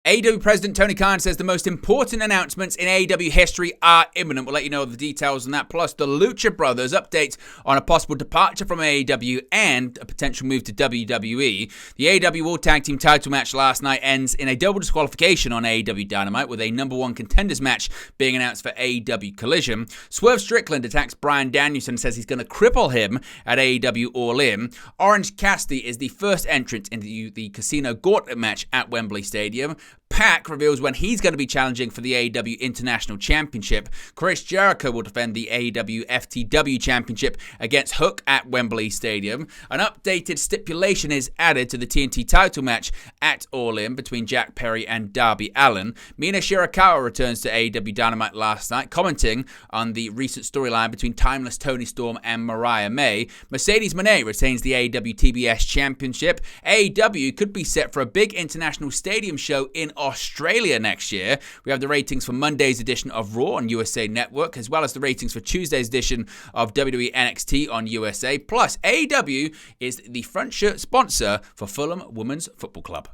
AEW President Tony Khan says the most important announcements in AEW history are imminent. We'll let you know the details on that. Plus, the Lucha Brothers updates on a possible departure from AEW and a potential move to WWE. The AEW World Tag Team title match last night ends in a double disqualification on AEW Dynamite, with a number one contenders match being announced for AEW Collision. Swerve Strickland attacks Bryan Danielson and says he's going to cripple him at AEW All In. Orange Cassidy is the first entrant into the Casino Gauntlet match at Wembley Stadium. Pac reveals when he's going to be challenging for the AEW International Championship. Chris Jericho will defend the AEW FTW Championship against Hook at Wembley Stadium. An updated stipulation is added to the TNT title match at All In between Jack Perry and Darby Allin. Mina Shirakawa returns to AEW Dynamite last night, commenting on the recent storyline between Timeless Toni Storm and Mariah May. Mercedes Moné retains the AEW TBS Championship. AEW could be set for a big international stadium show in Australia next year. We have the ratings for Monday's edition of Raw on USA Network, as well as the ratings for Tuesday's edition of WWE NXT on USA. Plus, AEW is the front shirt sponsor for Fulham Women's Football Club.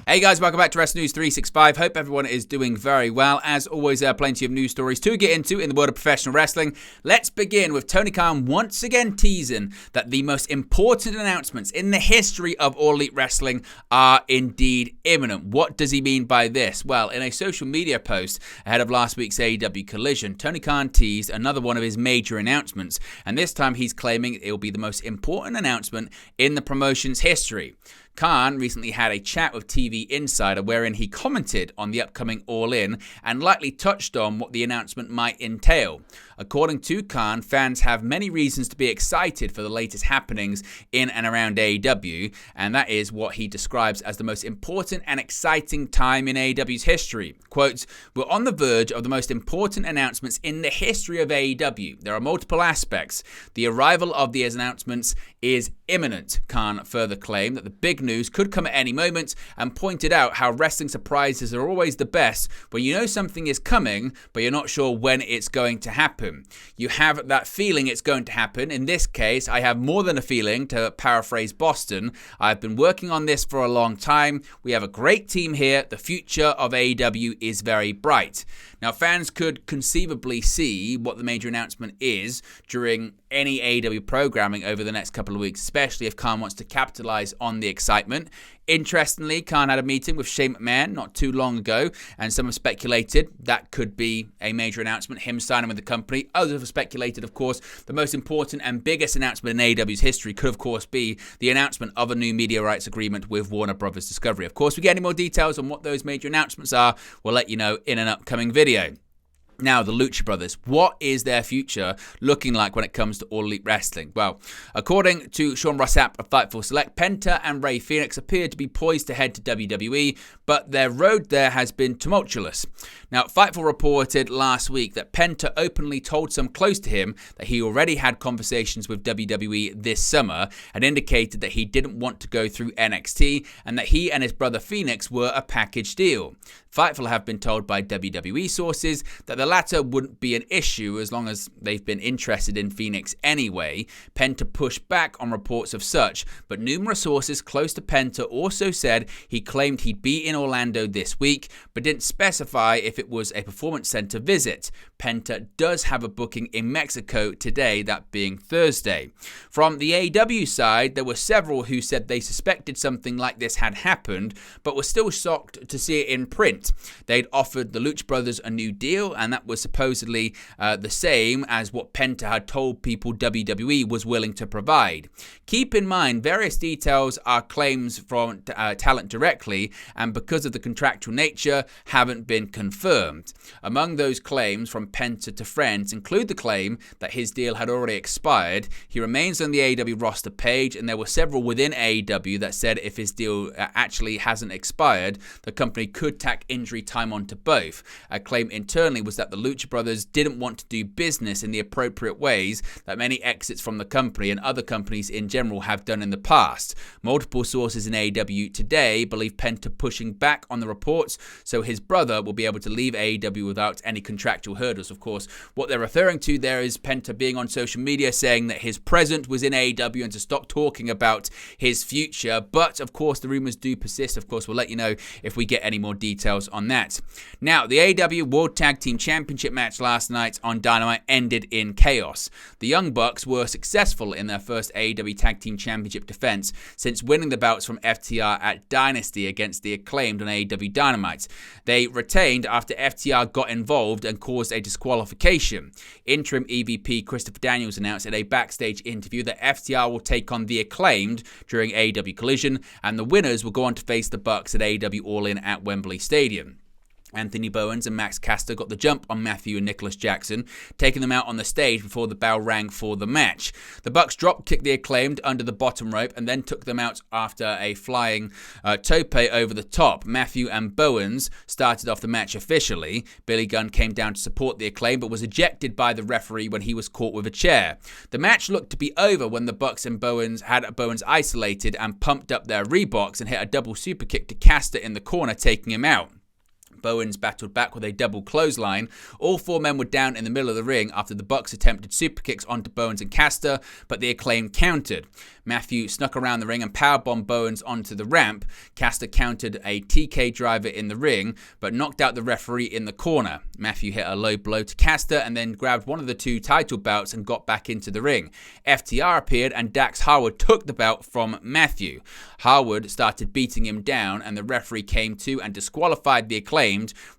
Hey guys, welcome back to Wrestling News 365. Hope everyone is doing very well. As always, there are plenty of news stories to get into in the world of professional wrestling. Let's begin with Tony Khan once again teasing that the most important announcements in the history of All Elite Wrestling are indeed imminent. What does he mean by this? Well, in a social media post ahead of last week's AEW Collision, Tony Khan teased another one of his major announcements, and this time he's claiming it will be the most important announcement in the promotion's history. Khan recently had a chat with TV Insider wherein he commented on the upcoming All In and lightly touched on what the announcement might entail. According to Khan, fans have many reasons to be excited for the latest happenings in and around AEW, and that is what he describes as the most important and exciting time in AEW's history. Quote, "We're on the verge of the most important announcements in the history of AEW. There are multiple aspects. The arrival of these announcements is imminent." Khan further claimed that the big news could come at any moment and pointed out how wrestling surprises are always the best when you know something is coming, but you're not sure when it's going to happen. You have that feeling it's going to happen. In this case, I have more than a feeling, to paraphrase Boston. I've been working on this for a long time. We have a great team here. The future of AEW is very bright. Now, fans could conceivably see what the major announcement is during any AEW programming over the next couple of weeks, especially if Khan wants to capitalize on the excitement. Interestingly, Khan had a meeting with Shane McMahon not too long ago, and some have speculated that could be a major announcement, him signing with the company. Others have speculated, of course, the most important and biggest announcement in AEW's history could, of course, be the announcement of a new media rights agreement with Warner Brothers Discovery. Of course, we get any more details on what those major announcements are, we'll let you know in an upcoming video. Now, the Lucha Brothers, what is their future looking like when it comes to All Elite Wrestling? Well, according to Sean Rossap of Fightful Select, Penta and Rey Fenix appear to be poised to head to WWE, but their road there has been tumultuous. Now, Fightful reported last week that Penta openly told some close to him that he already had conversations with WWE this summer and indicated that he didn't want to go through NXT and that he and his brother Phoenix were a package deal. Fightful have been told by WWE sources that the latter wouldn't be an issue as long as they've been interested in Phoenix anyway. Penta pushed back on reports of such, but numerous sources close to Penta also said he claimed he'd be in Orlando this week, but didn't specify if it was a performance center visit. Penta does have a booking in Mexico today, that being Thursday. From the AEW side, there were several who said they suspected something like this had happened, but were still shocked to see it in print. They'd offered the Lucha Brothers a new deal, and that was supposedly the same as what Penta had told people WWE was willing to provide. Keep in mind, various details are claims from talent directly, and because of the contractual nature, haven't been confirmed. Among those claims from Penta to friends include the claim that his deal had already expired. He remains on the AEW roster page, and there were several within AEW that said if his deal actually hasn't expired, the company could tack injury time onto both. A claim internally was that that the Lucha brothers didn't want to do business in the appropriate ways that many exits from the company and other companies in general have done in the past. Multiple sources in AEW today believe Penta pushing back on the reports so his brother will be able to leave AEW without any contractual hurdles. Of course, what they're referring to there is Penta being on social media saying that his present was in AEW and to stop talking about his future. But of course, the rumors do persist. Of course, we'll let you know if we get any more details on that. Now, the AEW World Tag Team Championship match last night on Dynamite ended in chaos. The Young Bucks were successful in their first AEW Tag Team Championship defense since winning the belts from FTR at Dynasty against the Acclaimed on AEW Dynamite. They retained after FTR got involved and caused a disqualification. Interim EVP Christopher Daniels announced in a backstage interview that FTR will take on the Acclaimed during AEW Collision, and the winners will go on to face the Bucks at AEW All-In at Wembley Stadium. Anthony Bowens and Max Caster got the jump on Matthew and Nicholas Jackson, taking them out on the stage before the bell rang for the match. The Bucks drop-kicked the Acclaimed under the bottom rope and then took them out after a flying tope over the top. Matthew and Bowens started off the match officially. Billy Gunn came down to support the Acclaimed but was ejected by the referee when he was caught with a chair. The match looked to be over when the Bucks and Bowens had Bowens isolated and pumped up their Reeboks and hit a double super kick to Caster in the corner, taking him out. Bowens battled back with a double clothesline. All four men were down in the middle of the ring after the Bucks attempted super kicks onto Bowens and Caster, but the Acclaimed countered. Matthew snuck around the ring and powerbombed Bowens onto the ramp. Caster countered a TK driver in the ring, but knocked out the referee in the corner. Matthew hit a low blow to Caster and then grabbed one of the two title belts and got back into the ring. FTR appeared and Dax Harwood took the belt from Matthew. Harwood started beating him down and the referee came to and disqualified the Acclaimed,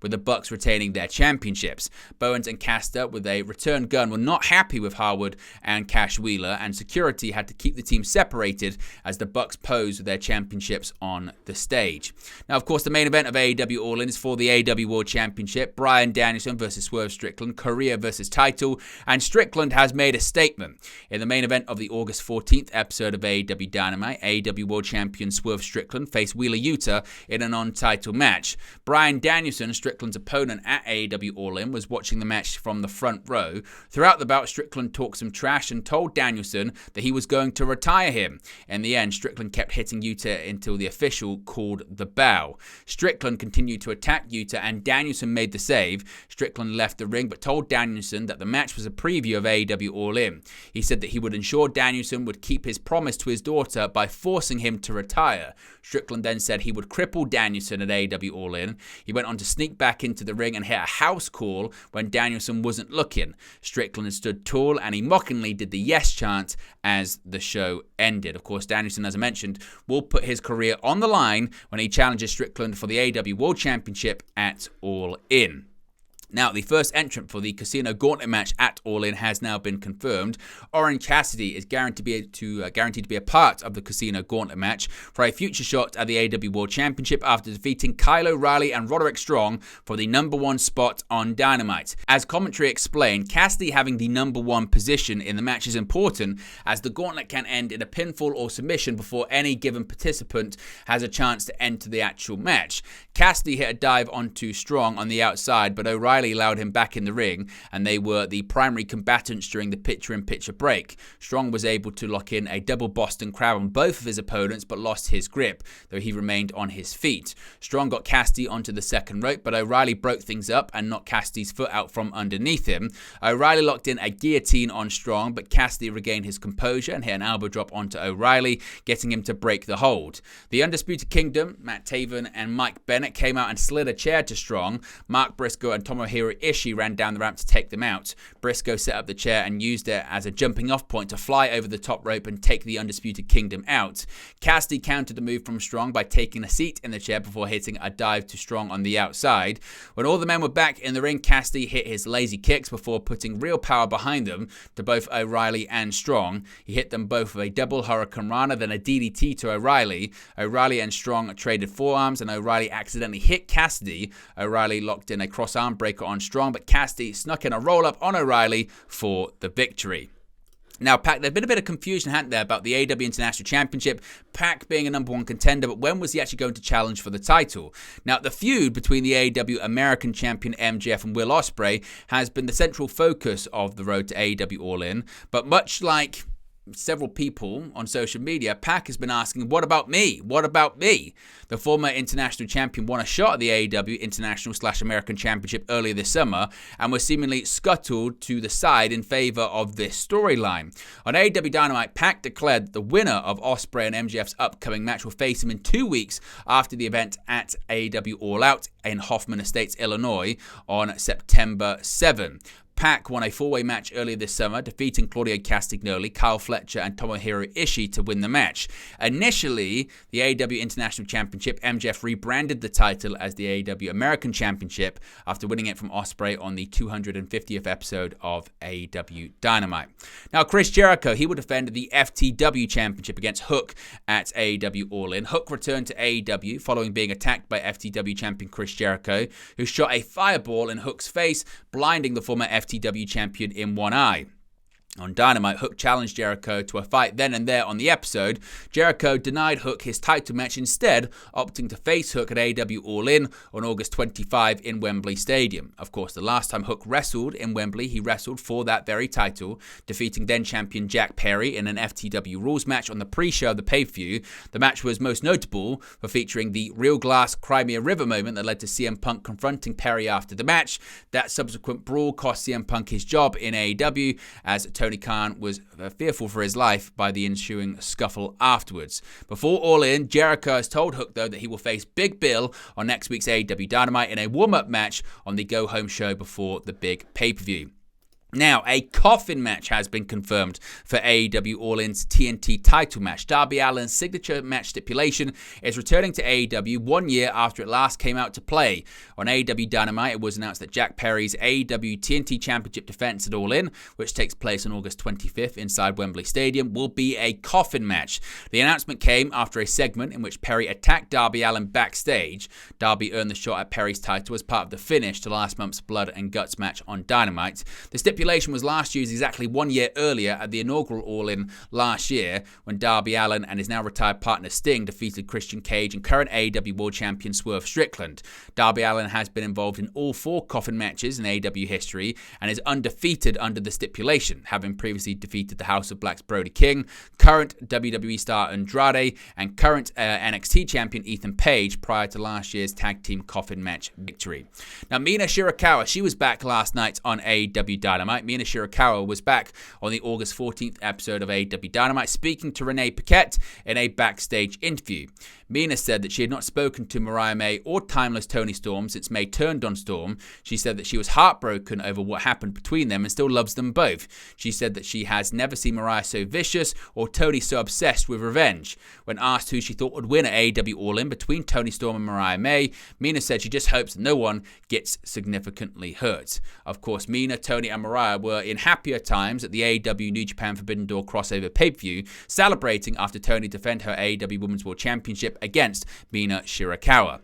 with the Bucks retaining their championships. Bowens and Caster, with a return gun, were not happy with Harwood and Cash Wheeler, and security had to keep the team separated as the Bucks posed with their championships on the stage. Now, of course, the main event of AEW All-In is for the AEW World Championship. Bryan Danielson versus Swerve Strickland, career versus title, and Strickland has made a statement. In the main event of the August 14th episode of AEW Dynamite, AEW World Champion Swerve Strickland faced Wheeler Yuta in a non-title match. Bryan Danielson, Strickland's opponent at AEW All-In, was watching the match from the front row. Throughout the bout, Strickland talked some trash and told Danielson that he was going to retire him. In the end, Strickland kept hitting Yuta until the official called the bell. Strickland continued to attack Yuta and Danielson made the save. Strickland left the ring but told Danielson that the match was a preview of AEW All-In. He said that he would ensure Danielson would keep his promise to his daughter by forcing him to retire. Strickland then said he would cripple Danielson at AEW All-In. He went on to sneak back into the ring and hit a house call when Danielson wasn't looking. Strickland stood tall and he mockingly did the yes chant as the show ended. Of course, Danielson, as I mentioned, will put his career on the line when he challenges Strickland for the AEW World Championship at All-In. Now, the first entrant for the Casino Gauntlet match at All-In has now been confirmed. Orange Cassidy is guaranteed to be a part of the Casino Gauntlet match for a future shot at the AEW World Championship after defeating Kyle O'Reilly and Roderick Strong for the #1 spot on Dynamite. As commentary explained, Cassidy having the #1 position in the match is important as the gauntlet can end in a pinfall or submission before any given participant has a chance to enter the actual match. Cassidy hit a dive onto Strong on the outside, but O'Reilly allowed him back in the ring, and they were the primary combatants during the picture-in-picture break. Strong was able to lock in a double Boston Crab on both of his opponents, but lost his grip, though he remained on his feet. Strong got Cassidy onto the second rope, but O'Reilly broke things up and knocked Cassidy's foot out from underneath him. O'Reilly locked in a guillotine on Strong, but Cassidy regained his composure and hit an elbow drop onto O'Reilly, getting him to break the hold. The Undisputed Kingdom, Matt Taven and Mike Bennett, came out and slid a chair to Strong. Mark Briscoe and Tomohiro Ishii ran down the ramp to take them out. Briscoe set up the chair and used it as a jumping off point to fly over the top rope and take the Undisputed Kingdom out. Cassidy countered the move from Strong by taking a seat in the chair before hitting a dive to Strong on the outside. When all the men were back in the ring, Cassidy hit his lazy kicks before putting real power behind them to both O'Reilly and Strong. He hit them both with a double Hurricane Rana, then a DDT to O'Reilly. O'Reilly and Strong traded forearms and O'Reilly accidentally hit Cassidy. O'Reilly locked in a cross-arm breaker on Strong, but Cassidy snuck in a roll-up on O'Reilly for the victory. Now, Pac, there's been a bit of confusion, hadn't there, about the AEW International Championship, Pac being a number one contender, but when was he actually going to challenge for the title? Now, the feud between the AEW American Champion MJF and Will Ospreay has been the central focus of the road to AEW All In, but much like several people on social media, Pac has been asking, what about me? What about me? The former international champion won a shot at the AEW International/American Championship earlier this summer and was seemingly scuttled to the side in favor of this storyline. On AEW Dynamite, Pac declared that the winner of Ospreay and MJF's upcoming match will face him in 2 weeks after the event at AEW All Out in Hoffman Estates, Illinois on September 7. Pac won a four-way match earlier this summer, defeating Claudio Castagnoli, Kyle Fletcher, and Tomohiro Ishii to win the match. Initially, the AEW International Championship, MJF rebranded the title as the AEW American Championship after winning it from Ospreay on the 250th episode of AEW Dynamite. Now, Chris Jericho, he will defend the FTW Championship against Hook at AEW All In. Hook returned to AEW following being attacked by FTW champion Chris Jericho, who shot a fireball in Hook's face, blinding the former FTW champion in one eye. On Dynamite, Hook challenged Jericho to a fight then and there on the episode. Jericho denied Hook his title match, instead opting to face Hook at AEW All In on August 25 in Wembley Stadium. Of course, the last time Hook wrestled in Wembley, he wrestled for that very title, defeating then-champion Jack Perry in an FTW Rules match on the pre-show of the pay-per-view. The match was most notable for featuring the Real Glass Crimea River moment that led to CM Punk confronting Perry after the match. That subsequent brawl cost CM Punk his job in AEW, as Tony Khan was fearful for his life by the ensuing scuffle afterwards. Before All In, Jericho has told Hook, though, that he will face Big Bill on next week's AEW Dynamite in a warm-up match on the go-home show before the big pay-per-view. Now, a coffin match has been confirmed for AEW All In's TNT title match. Darby Allin's signature match stipulation is returning to AEW 1 year after it last came out to play. On AEW Dynamite, it was announced that Jack Perry's AEW TNT Championship defense at All In, which takes place on August 25th inside Wembley Stadium, will be a coffin match. The announcement came after a segment in which Perry attacked Darby Allin backstage. Darby earned the shot at Perry's title as part of the finish to last month's Blood and Guts match on Dynamite. The stipulation was last used exactly 1 year earlier at the inaugural All In last year, when Darby Allin and his now retired partner Sting defeated Christian Cage and current AEW World Champion Swerve Strickland. Darby Allin has been involved in all 4 coffin matches in AEW history and is undefeated under the stipulation, having previously defeated the House of Black's Brody King, current WWE star Andrade, and current NXT champion Ethan Page prior to last year's tag team coffin match victory. Now, Mina Shirakawa, she was back last night on AEW Dynamite. Mina Shirakawa was back on the August 14th episode of AEW Dynamite, speaking to Renee Paquette in a backstage interview. Mina said that she had not spoken to Mariah May or Timeless Toni Storm since May turned on Storm. She said that she was heartbroken over what happened between them and still loves them both. She said that she has never seen Mariah so vicious or Toni so obsessed with revenge. When asked who she thought would win at AEW All In between Toni Storm and Mariah May, Mina said she just hopes that no one gets significantly hurt. Of course, Mina, Toni, and Mariah were in happier times at the AEW New Japan Forbidden Door crossover pay-per-view, celebrating after Toni defended her AEW Women's World Championship against Mina Shirakawa.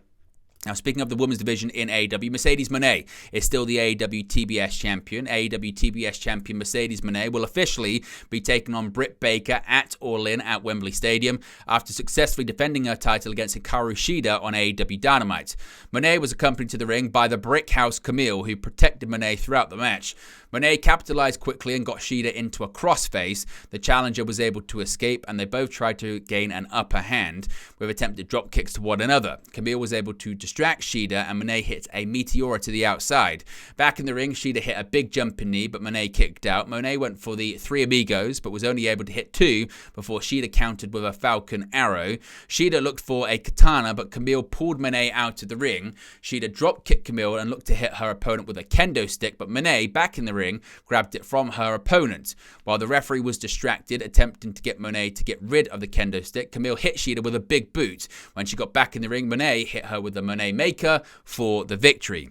Now, speaking of the women's division in AEW, Mercedes Moné is still the AEW TBS champion. AEW TBS champion Mercedes Moné will officially be taking on Britt Baker at All In at Wembley Stadium after successfully defending her title against Hikaru Shida on AEW Dynamite. Moné was accompanied to the ring by the Brick House Camille, who protected Moné throughout the match. Moné capitalized quickly and got Shida into a crossface. The challenger was able to escape, and they both tried to gain an upper hand with attempted drop kicks to one another. Camille was able to distract Shida, and Moné hit a Meteora to the outside. Back in the ring, Shida hit a big jumping knee, but Moné kicked out. Moné went for the 3 Amigos, but was only able to hit 2 before Shida countered with a Falcon Arrow. Shida looked for a Katana, but Camille pulled Moné out of the ring. Shida drop kicked Camille and looked to hit her opponent with a kendo stick, but Moné, back in the ring, grabbed it from her opponent. While the referee was distracted, attempting to get Moné to get rid of the kendo stick, Camille hit Shida with a big boot. When she got back in the ring, Moné hit her with the Moné Maker for the victory.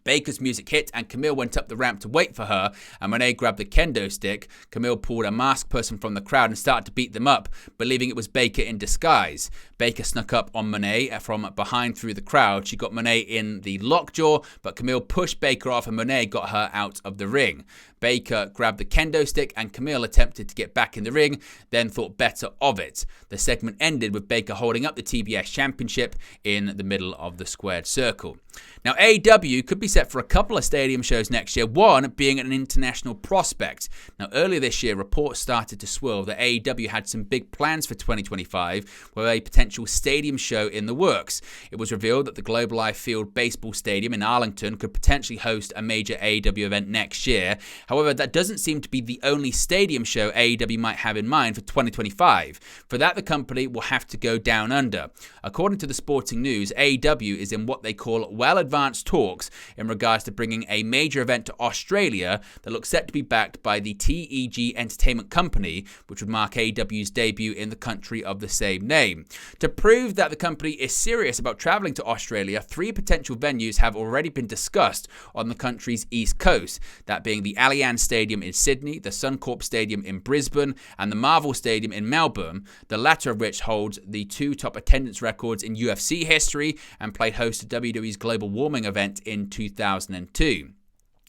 Baker's music hit and Camille went up the ramp to wait for her, and Monet grabbed the kendo stick. Camille pulled a masked person from the crowd and started to beat them up, believing it was Baker in disguise. Baker snuck up on Monet from behind through the crowd. She got Monet in the lockjaw, but Camille pushed Baker off and Monet got her out of the ring. Baker grabbed the kendo stick and Camille attempted to get back in the ring, then thought better of it. The segment ended with Baker holding up the TBS Championship in the middle of the squared circle. Now, AEW could be set for a couple of stadium shows next year, one being an international prospect. Now, earlier this year, reports started to swirl that AEW had some big plans for 2025 with a potential stadium show in the works. It was revealed that the Global Life Field Baseball Stadium in Arlington could potentially host a major AEW event next year. However, that doesn't seem to be the only stadium show AEW might have in mind for 2025. For that, the company will have to go down under. According to the Sporting News, AEW is in what they call well-advanced talks in regards to bringing a major event to Australia that looks set to be backed by the TEG Entertainment Company, which would mark AEW's debut in the country of the same name. To prove that the company is serious about travelling to Australia, 3 potential venues have already been discussed on the country's east coast, that being the Allianz Stadium in Sydney, the Suncorp Stadium in Brisbane, and the Marvel Stadium in Melbourne, the latter of which holds the 2 top attendance records in UFC history and played host to WWE's Global Warming event in 2002.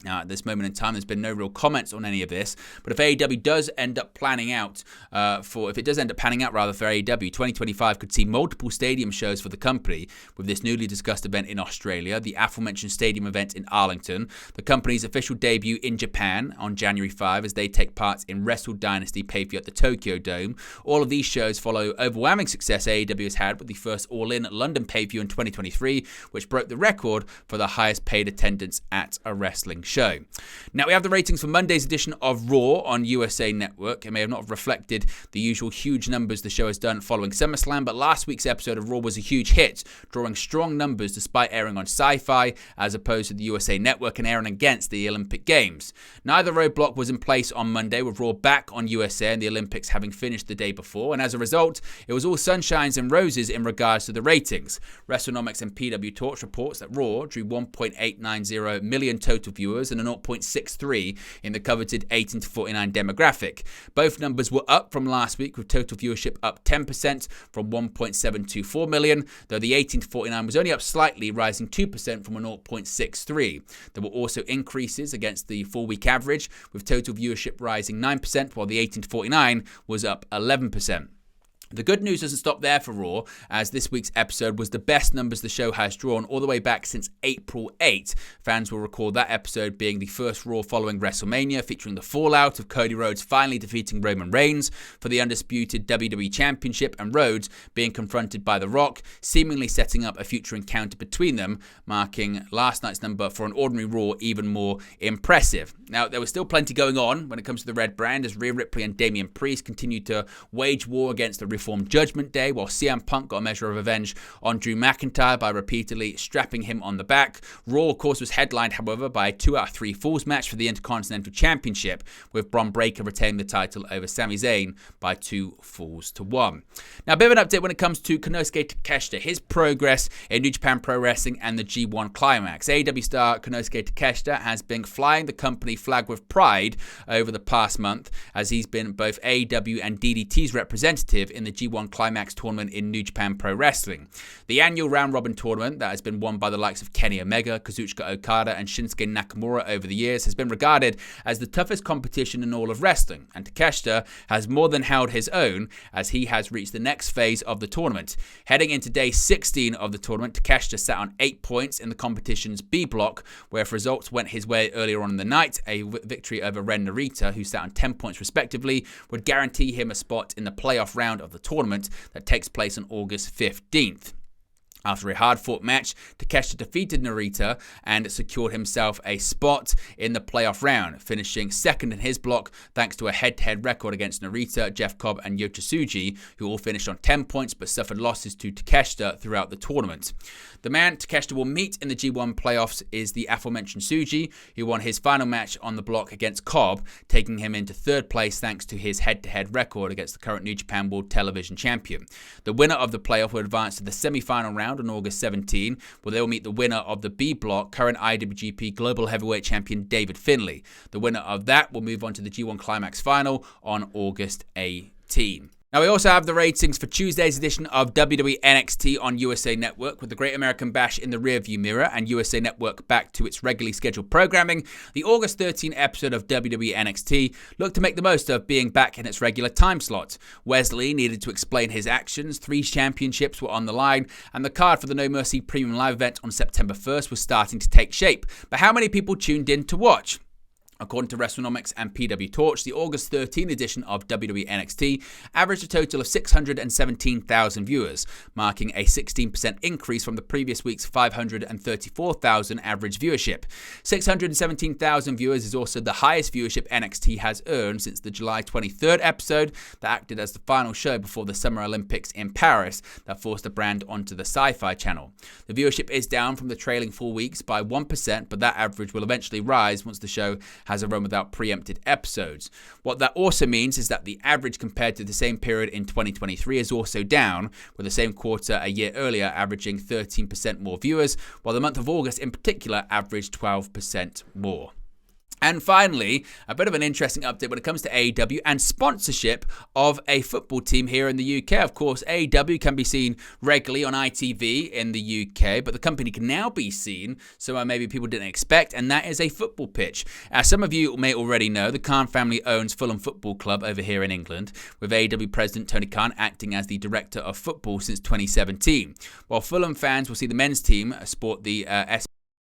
Now, at this moment in time, there's been no real comments on any of this, but if AEW does end up panning out for AEW, 2025 could see multiple stadium shows for the company, with this newly discussed event in Australia, the aforementioned stadium event in Arlington, the company's official debut in Japan on January 5 as they take part in Wrestle Dynasty pay-per-view at the Tokyo Dome. All of these shows follow overwhelming success AEW has had with the first All-In London pay-per-view in 2023, which broke the record for the highest paid attendance at a wrestling show. Now, we have the ratings for Monday's edition of Raw on USA Network. It may have not reflected the usual huge numbers the show has done following SummerSlam, but last week's episode of Raw was a huge hit, drawing strong numbers despite airing on Sci-Fi as opposed to the USA Network and airing against the Olympic Games. Neither roadblock was in place on Monday, with Raw back on USA and the Olympics having finished the day before, and as a result, it was all sunshines and roses in regards to the ratings. WrestleNomics and PW Torch reports that Raw drew 1.890 million total viewers and a 0.63 in the coveted 18 to 49 demographic. Both numbers were up from last week, with total viewership up 10% from 1.724 million, though the 18 to 49 was only up slightly, rising 2% from a 0.63. There were also increases against the 4-week average, with total viewership rising 9%, while the 18 to 49 was up 11%. The good news doesn't stop there for Raw, as this week's episode was the best numbers the show has drawn all the way back since April 8. Fans will recall that episode being the first Raw following WrestleMania, featuring the fallout of Cody Rhodes finally defeating Roman Reigns for the undisputed WWE Championship, and Rhodes being confronted by The Rock, seemingly setting up a future encounter between them, marking last night's number for an ordinary Raw even more impressive. Now, there was still plenty going on when it comes to the Red Brand, as Rhea Ripley and Damian Priest continued to wage war against the Reformed Judgment Day, while CM Punk got a measure of revenge on Drew McIntyre by repeatedly strapping him on the back. Raw, of course, was headlined, however, by a 2 out of 3 falls match for the Intercontinental Championship, with Bron Breakker retaining the title over Sami Zayn by 2 falls to 1. Now, a bit of an update when it comes to Konosuke Takeshita, his progress in New Japan Pro Wrestling and the G1 Climax. AEW star Konosuke Takeshita has been flying the company flag with pride over the past month, as he's been both AEW and DDT's representative in the G1 Climax tournament in New Japan Pro Wrestling. The annual round-robin tournament that has been won by the likes of Kenny Omega, Kazuchika Okada, and Shinsuke Nakamura over the years has been regarded as the toughest competition in all of wrestling, and Takeshita has more than held his own as he has reached the next phase of the tournament. Heading into day 16 of the tournament, Takeshita sat on 8 points in the competition's B block, where if results went his way earlier on in the night, a victory over Ren Narita, who sat on 10 points respectively, would guarantee him a spot in the playoff round of the tournament that takes place on August 15th. After a hard-fought match, Takeshita defeated Narita and secured himself a spot in the playoff round, finishing second in his block thanks to a head-to-head record against Narita, Jeff Cobb, and Yota Tsuji, who all finished on 10 points but suffered losses to Takeshita throughout the tournament. The man Takeshita will meet in the G1 playoffs is the aforementioned Tsuji, who won his final match on the block against Cobb, taking him into third place thanks to his head-to-head record against the current New Japan World Television Champion. The winner of the playoff will advance to the semi-final round round on August 17, where they will meet the winner of the B block, current IWGP Global Heavyweight Champion David Finlay. The winner of that will move on to the G1 Climax Final on August 18. Now, we also have the ratings for Tuesday's edition of WWE NXT on USA Network, with the Great American Bash in the rearview mirror and USA Network back to its regularly scheduled programming. The August 13 episode of WWE NXT looked to make the most of being back in its regular time slot. Wesley needed to explain his actions, 3 championships were on the line, and the card for the No Mercy Premium Live event on September 1st was starting to take shape. But how many people tuned in to watch? According to WrestleNomics and PW Torch, the August 13 edition of WWE NXT averaged a total of 617,000 viewers, marking a 16% increase from the previous week's 534,000 average viewership. 617,000 viewers is also the highest viewership NXT has earned since the July 23rd episode that acted as the final show before the Summer Olympics in Paris that forced the brand onto the Sci-Fi Channel. The viewership is down from the trailing 4 weeks by 1%, but that average will eventually rise once the show has a run without preempted episodes. What that also means is that the average compared to the same period in 2023 is also down, with the same quarter a year earlier averaging 13% more viewers, while the month of August in particular averaged 12% more. And finally, a bit of an interesting update when it comes to AEW and sponsorship of a football team here in the UK. Of course, AEW can be seen regularly on ITV in the UK, but the company can now be seen, so maybe people didn't expect, and that is a football pitch. As some of you may already know, the Khan family owns Fulham Football Club over here in England, with AEW president Tony Khan acting as the director of football since 2017. While Fulham fans will see the men's team sport the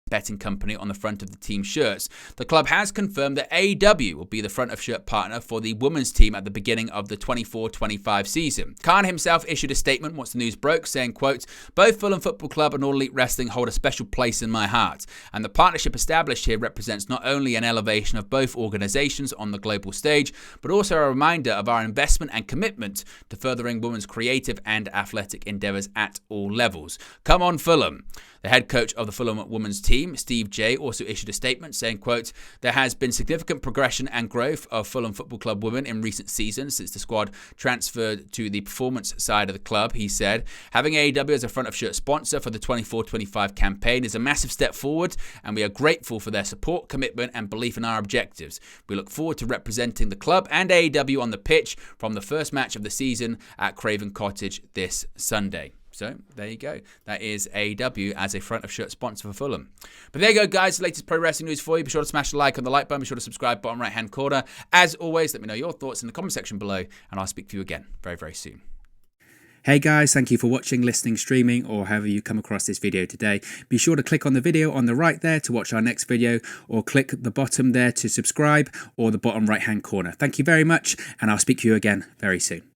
betting company on the front of the team shirts, the club has confirmed that AEW will be the front of shirt partner for the women's team at the beginning of the 24-25 season. Khan himself issued a statement once the news broke, saying, quote, "Both Fulham Football Club and All Elite Wrestling hold a special place in my heart, and the partnership established here represents not only an elevation of both organizations on the global stage, but also a reminder of our investment and commitment to furthering women's creative and athletic endeavors at all levels. Come on, Fulham." The head coach of the Fulham women's team, Steve J, also issued a statement saying, quote, "There has been significant progression and growth of Fulham Football Club women in recent seasons since the squad transferred to the performance side of the club," he said. "Having AEW as a front of shirt sponsor for the 24-25 campaign is a massive step forward, and we are grateful for their support, commitment, and belief in our objectives. We look forward to representing the club and AEW on the pitch from the first match of the season at Craven Cottage this Sunday." So, there you go. That is AEW as a front of shirt sponsor for Fulham. But there you go, guys. The latest pro wrestling news for you. Be sure to smash the like on the like button. Be sure to subscribe, bottom right hand corner. As always, let me know your thoughts in the comment section below, and I'll speak to you again very, very soon. Hey guys, thank you for watching, listening, streaming, or however you come across this video today. Be sure to click on the video on the right there to watch our next video, or click the bottom there to subscribe, or the bottom right hand corner. Thank you very much, and I'll speak to you again very soon.